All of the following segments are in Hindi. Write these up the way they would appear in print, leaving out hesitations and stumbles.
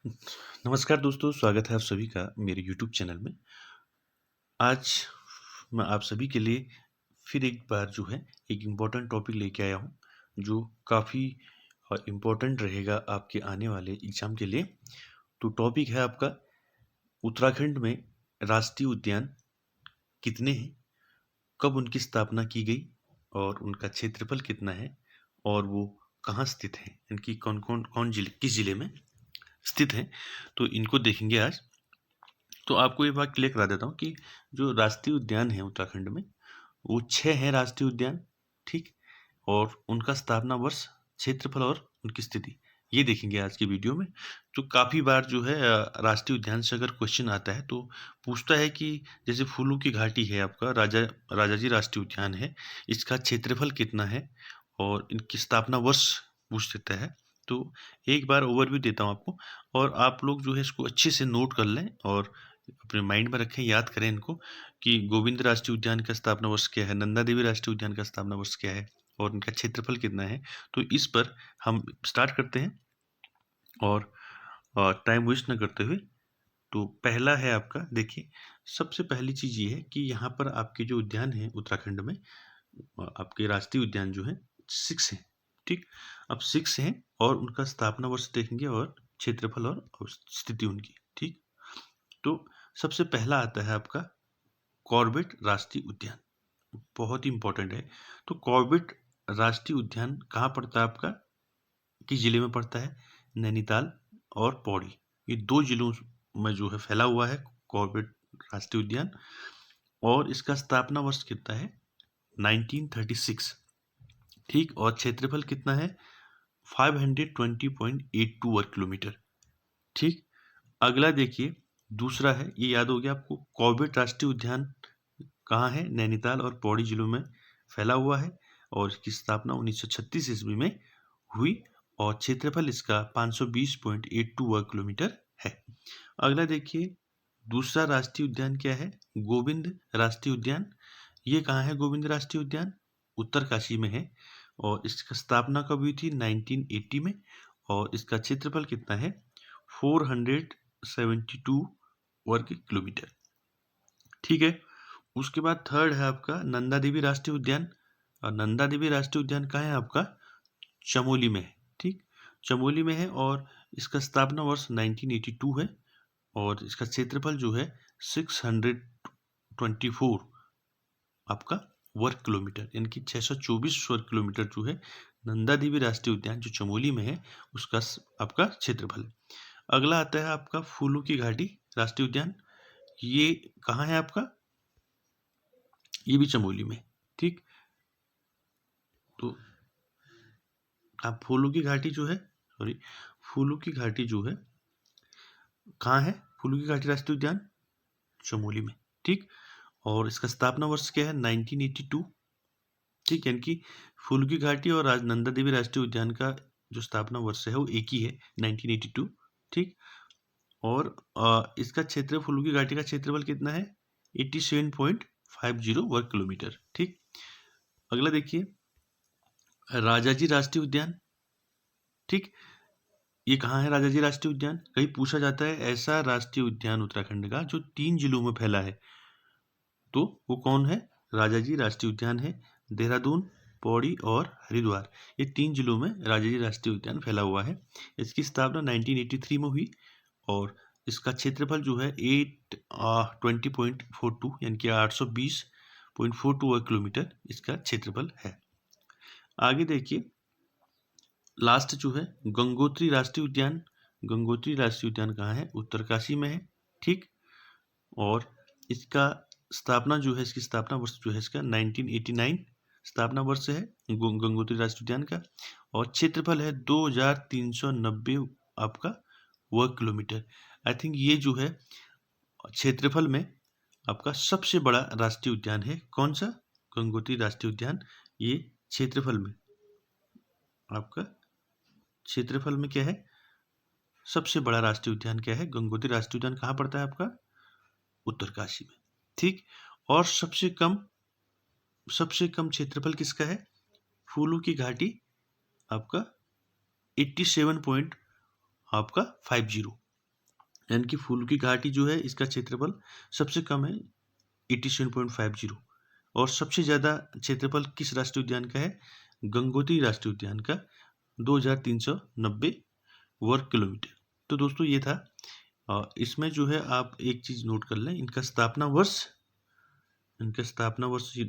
नमस्कार दोस्तों, स्वागत है आप सभी का मेरे यूट्यूब चैनल में। आज मैं आप सभी के लिए फिर एक बार जो है एक इम्पोर्टेंट टॉपिक लेके आया हूँ, जो काफ़ी इम्पोर्टेंट रहेगा आपके आने वाले एग्ज़ाम के लिए। तो टॉपिक है आपका उत्तराखंड में राष्ट्रीय उद्यान कितने हैं, कब उनकी स्थापना की गई और उनका क्षेत्रफल कितना है और वो कहाँ स्थित हैं, इनकी कौन ज़िले किस ज़िले में स्थित हैं, तो इनको देखेंगे आज। तो आपको ये बात क्लियर करा देता हूँ कि जो राष्ट्रीय उद्यान है उत्तराखंड में, वो 6 हैं राष्ट्रीय उद्यान, ठीक? और उनका स्थापना वर्ष, क्षेत्रफल और उनकी स्थिति, ये देखेंगे आज की वीडियो में। तो काफ़ी बार जो है राष्ट्रीय उद्यान से अगर क्वेश्चन आता है तो पूछता है कि जैसे फूलों की घाटी है आपका, राजाजी राष्ट्रीय उद्यान है, इसका क्षेत्रफल कितना है और इनकी स्थापना वर्ष पूछ देता है। तो एक बार ओवरव्यू देता हूँ आपको, और आप लोग जो है इसको अच्छे से नोट कर लें और अपने माइंड में रखें, याद करें इनको कि गोविंद राष्ट्रीय उद्यान का स्थापना वर्ष क्या है, नंदा देवी राष्ट्रीय उद्यान का स्थापना वर्ष क्या है और उनका क्षेत्रफल कितना है। तो इस पर हम स्टार्ट करते हैं और टाइम वेस्ट ना करते हुए। तो पहला है आपका, देखिए, सबसे पहली चीज़ ये है कि यहाँ पर आपके जो उद्यान हैं उत्तराखंड में, आपके राष्ट्रीय उद्यान जो है 6 हैं, ठीक? अब 6 हैं और उनका स्थापना वर्ष देखेंगे और क्षेत्रफल और स्थिति उनकी, ठीक? तो सबसे पहला आता है आपका कॉर्बेट राष्ट्रीय उद्यान, बहुत ही इंपॉर्टेंट है। तो कॉर्बेट राष्ट्रीय उद्यान कहाँ पड़ता है आपका, किस जिले में पड़ता है? नैनीताल और पौड़ी, ये 2 जिलों में जो है फैला हुआ है कॉर्बेट राष्ट्रीय उद्यान। और इसका स्थापना वर्ष कितना है? 1936, ठीक? और क्षेत्रफल कितना है? 520.82 वर्ग किलोमीटर, ठीक? अगला देखिए, दूसरा है, ये याद हो गया आपको, कॉर्बेट राष्ट्रीय उद्यान कहाँ है? नैनीताल और पौड़ी जिलों में फैला हुआ है और इसकी स्थापना 1936 ईस्वी में हुई और क्षेत्रफल इसका 520.82 वर्ग किलोमीटर है। अगला देखिए, दूसरा राष्ट्रीय उद्यान क्या है? गोविंद राष्ट्रीय उद्यान। ये कहाँ है गोविंद राष्ट्रीय उद्यान? उत्तरकाशी में है और इसकी स्थापना कब हुई थी? 1980 में। और इसका क्षेत्रफल कितना है? 472 वर्ग किलोमीटर, ठीक है। उसके बाद थर्ड है आपका नंदा देवी राष्ट्रीय उद्यान। और नंदा देवी राष्ट्रीय उद्यान कहाँ है आपका? चमोली में है, ठीक? चमोली में है और इसका स्थापना वर्ष 1982 है और इसका क्षेत्रफल जो है 624 आपका वर्ग किलोमीटर, यानी कि 624 वर्ग किलोमीटर जो है नंदा देवी राष्ट्रीय उद्यान जो चमोली में है, उसका आपका क्षेत्रफल है। अगला आता है आपका फूलों की घाटी राष्ट्रीय उद्यान। ये कहाँ है आपका? ये भी चमोली में, ठीक? तो आप फूलों की घाटी जो है, सॉरी, फूलों की घाटी जो है कहाँ है? फूलों की घाटी राष्ट्रीय उद्यान चमोली में, ठीक? और इसका स्थापना वर्ष क्या है? 1982, ठीक? यानी कि फूलों की घाटी और नंदा देवी राष्ट्रीय उद्यान का जो स्थापना वर्ष है वो एक ही है, 1982, ठीक? और इसका क्षेत्र, फूलों की घाटी का क्षेत्रफल कितना है? 87.50 वर्ग किलोमीटर, ठीक? अगला देखिए, राजाजी राष्ट्रीय उद्यान, ठीक? ये कहाँ है राजाजी राष्ट्रीय उद्यान? कहीं पूछा जाता है ऐसा राष्ट्रीय उद्यान उत्तराखंड का जो 3 जिलों में फैला है, तो वो कौन है? राजाजी राष्ट्रीय उद्यान है। देहरादून, पौड़ी और हरिद्वार, ये 3 जिलों में राजाजी राष्ट्रीय उद्यान फैला हुआ है। इसकी स्थापना 1983 में हुई और इसका क्षेत्रफल जो है 820.42, यानी कि 820.42 वर्ग किलोमीटर इसका क्षेत्रफल है। आगे देखिए, लास्ट जो है गंगोत्री राष्ट्रीय उद्यान। गंगोत्री राष्ट्रीय उद्यान कहाँ है? उत्तरकाशी में है, ठीक? और इसका स्थापना जो है, इसकी स्थापना वर्ष जो है इसका 1989 स्थापना वर्ष है गंगोत्री राष्ट्रीय उद्यान का। और क्षेत्रफल है 2390 आपका वर्ग किलोमीटर। आई थिंक ये जो है क्षेत्रफल में आपका सबसे बड़ा राष्ट्रीय उद्यान है। कौन सा? गंगोत्री राष्ट्रीय उद्यान। ये क्षेत्रफल में आपका, क्षेत्रफल में क्या है? सबसे बड़ा राष्ट्रीय उद्यान क्या है? गंगोत्री राष्ट्रीय उद्यान कहाँ पड़ता है आपका? उत्तरकाशी में, ठीक? और सबसे कम क्षेत्रफल किसका है? फूलों की घाटी आपका 87 पॉइंट आपका 50, यानी कि फूलों की घाटी जो है इसका क्षेत्रफल सबसे कम है 87.50 और सबसे ज़्यादा क्षेत्रफल किस राष्ट्रीय उद्यान का है? गंगोत्री राष्ट्रीय उद्यान का 2390 वर्ग किलोमीटर। तो दोस्तों ये था। इसमें जो है आप एक चीज़ नोट कर लें, इनका स्थापना वर्ष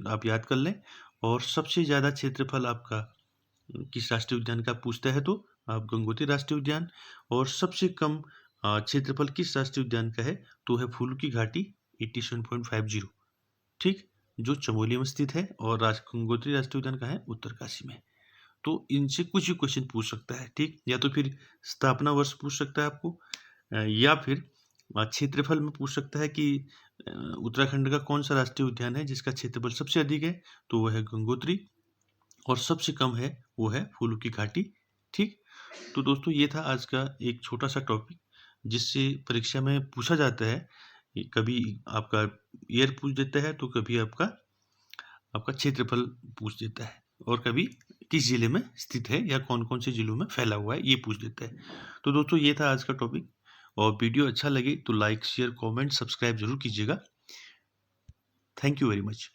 आप याद कर लें। और सबसे ज़्यादा क्षेत्रफल आपका किस राष्ट्रीय उद्यान का पूछता है तो आप गंगोत्री राष्ट्रीय उद्यान। और सबसे कम क्षेत्रफल किस राष्ट्रीय उद्यान का है तो है फूलों की घाटी 87.50, ठीक, जो चमोली में स्थित है। और गंगोत्री राष्ट्रीय उद्यान कहाँ है? उत्तरकाशी में। तो इनसे कुछ भी क्वेश्चन पूछ सकता है, ठीक, या तो फिर स्थापना वर्ष पूछ सकता है आपको, या फिर क्षेत्रफल में पूछ सकता है कि उत्तराखंड का कौन सा राष्ट्रीय उद्यान है जिसका क्षेत्रफल सबसे अधिक है तो वह है गंगोत्री, और सबसे कम है वो है फूलों की घाटी, ठीक। तो दोस्तों ये था आज का एक छोटा सा टॉपिक जिससे परीक्षा में पूछा जाता है। कभी आपका ईयर पूछ देता है तो कभी आपका आपका क्षेत्रफल पूछ देता है, और कभी किस जिले में स्थित है या कौन कौन से जिलों में फैला हुआ है ये पूछ देता है। तो दोस्तों ये था आज का टॉपिक। और वीडियो अच्छा लगे तो लाइक शेयर कमेंट सब्सक्राइब जरूर कीजिएगा। Thank you very much.